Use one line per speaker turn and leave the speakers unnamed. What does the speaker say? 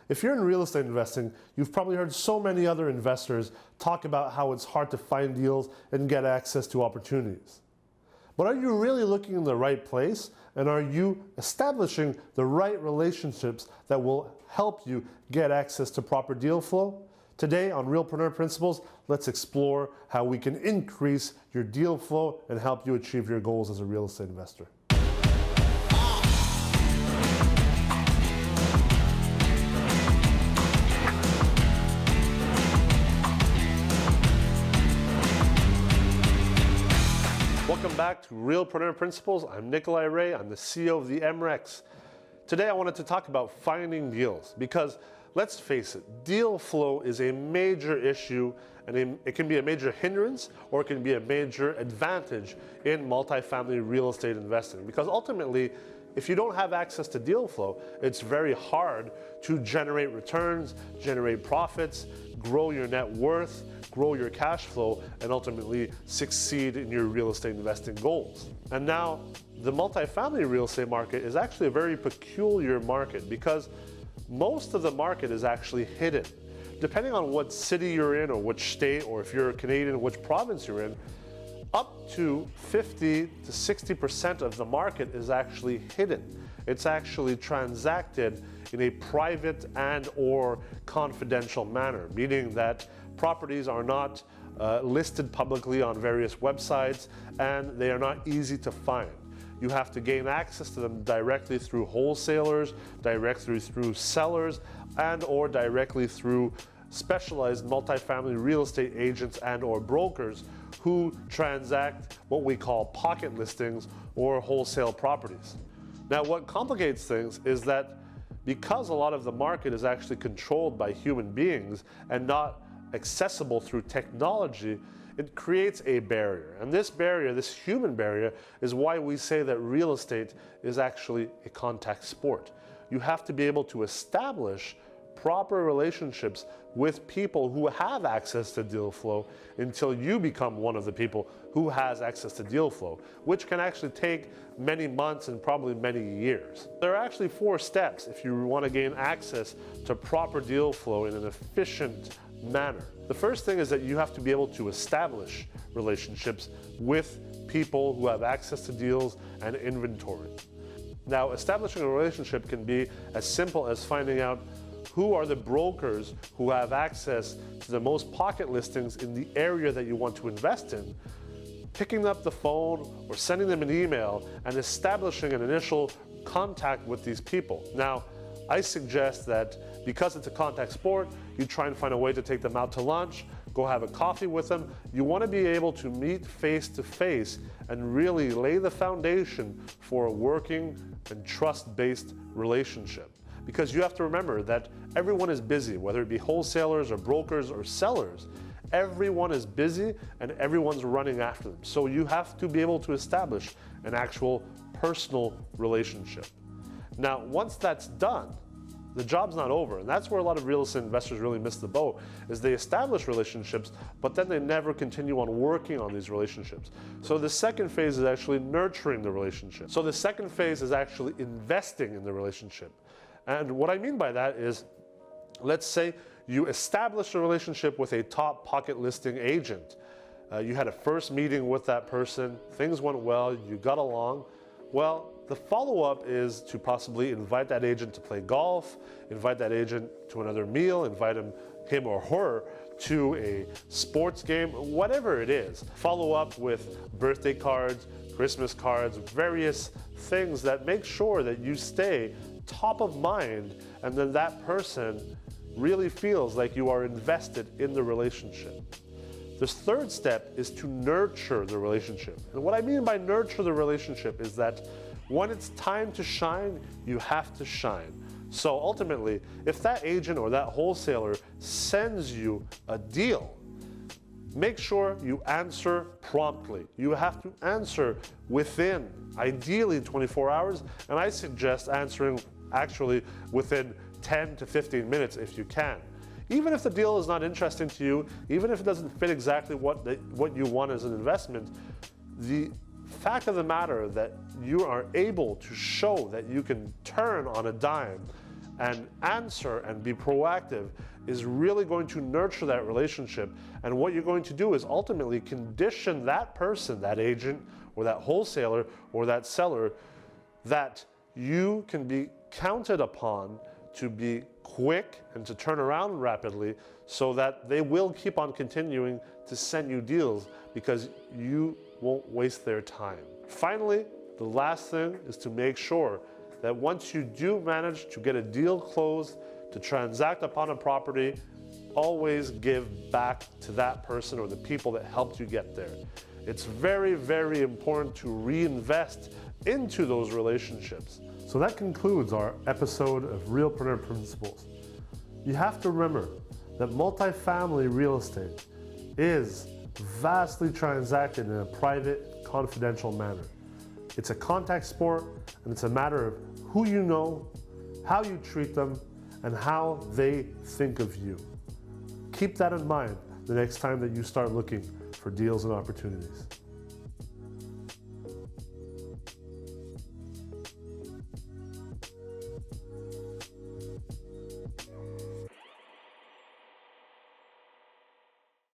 If you're in real estate investing, you've probably heard so many other investors talk about how it's hard to find deals and get access to opportunities. But are you really looking in the right place? And are you establishing the right relationships that will help you get access to proper deal flow? Today on Realpreneur Principles, let's explore how we can increase your deal flow and help you achieve your goals as a real estate investor. Welcome back to Realpreneur Principles. I'm Nikolaï Ray. I'm the CEO of the MREX. Today I wanted to talk about finding deals because let's face it, deal flow is a major issue, and it can be a major hindrance or it can be a major advantage in multifamily real estate investing, because ultimately if you don't have access to deal flow, it's very hard to generate returns, generate profits, grow your net worth, grow your cash flow, and ultimately succeed in your real estate investing goals. And now, the multifamily real estate market is actually a very peculiar market because most of the market is actually hidden. Depending on what city you're in or which state, or if you're a Canadian, which province you're in, up to 50 to 60% of the market is actually hidden. It's actually transacted in a private and or confidential manner, meaning that properties are not listed publicly on various websites and they are not easy to find. You have to gain access to them directly through wholesalers, directly through sellers, and or directly through specialized multifamily real estate agents and or brokers who transact what we call pocket listings or wholesale properties. Now, what complicates things is that because a lot of the market is actually controlled by human beings and not accessible through technology, it creates a barrier. And this barrier, this human barrier, is why we say that real estate is actually a contact sport. You have to be able to establish proper relationships with people who have access to deal flow until you become one of the people who has access to deal flow, which can actually take many months and probably many years. There are actually 4 steps if you want to gain access to proper deal flow in an efficient manner. The first thing is that you have to be able to establish relationships with people who have access to deals and inventory. Now, establishing a relationship can be as simple as finding out who are the brokers who have access to the most pocket listings in the area that you want to invest in, picking up the phone or sending them an email and establishing an initial contact with these people. Now, I suggest that because it's a contact sport, you try and find a way to take them out to lunch, go have a coffee with them. You want to be able to meet face to face and really lay the foundation for a working and trust-based relationship. Because you have to remember that everyone is busy, whether it be wholesalers or brokers or sellers. Everyone is busy and everyone's running after them. So you have to be able to establish an actual personal relationship. Now, once that's done, the job's not over, and that's where a lot of real estate investors really miss the boat, is they establish relationships, but then they never continue on working on these relationships. So the second phase is actually nurturing the relationship. So the second phase is actually investing in the relationship. And what I mean by that is, let's say you establish a relationship with a top pocket listing agent. You had a first meeting with that person, things went well, you got along. Well, the follow-up is to possibly invite that agent to play golf, invite that agent to another meal, invite him or her to a sports game, whatever it is. Follow up with birthday cards, Christmas cards, various things that make sure that you stay top of mind, and then that person really feels like you are invested in the relationship. The third step is to nurture the relationship. And what I mean by nurture the relationship is that when it's time to shine, you have to shine. So ultimately, if that agent or that wholesaler sends you a deal, make sure you answer promptly. You have to answer within, ideally 24 hours, and I suggest answering actually within 10 to 15 minutes if you can. Even if the deal is not interesting to you, even if it doesn't fit exactly what you want as an investment, the fact of the matter that you are able to show that you can turn on a dime and answer and be proactive is really going to nurture that relationship. And what you're going to do is ultimately condition that person, that agent or that wholesaler or that seller, that you can be counted upon to be quick and to turn around rapidly, so that they will keep on continuing to send you deals because you won't waste their time. Finally, the last thing is to make sure that once you do manage to get a deal closed, to transact upon a property, always give back to that person or the people that helped you get there. It's very, very important to reinvest into those relationships. So that concludes our episode of Realpreneur Principles. You have to remember that multifamily real estate is vastly transacted in a private, confidential manner. It's a contact sport, and it's a matter of who you know, how you treat them, and how they think of you. Keep that in mind the next time that you start looking for deals and opportunities.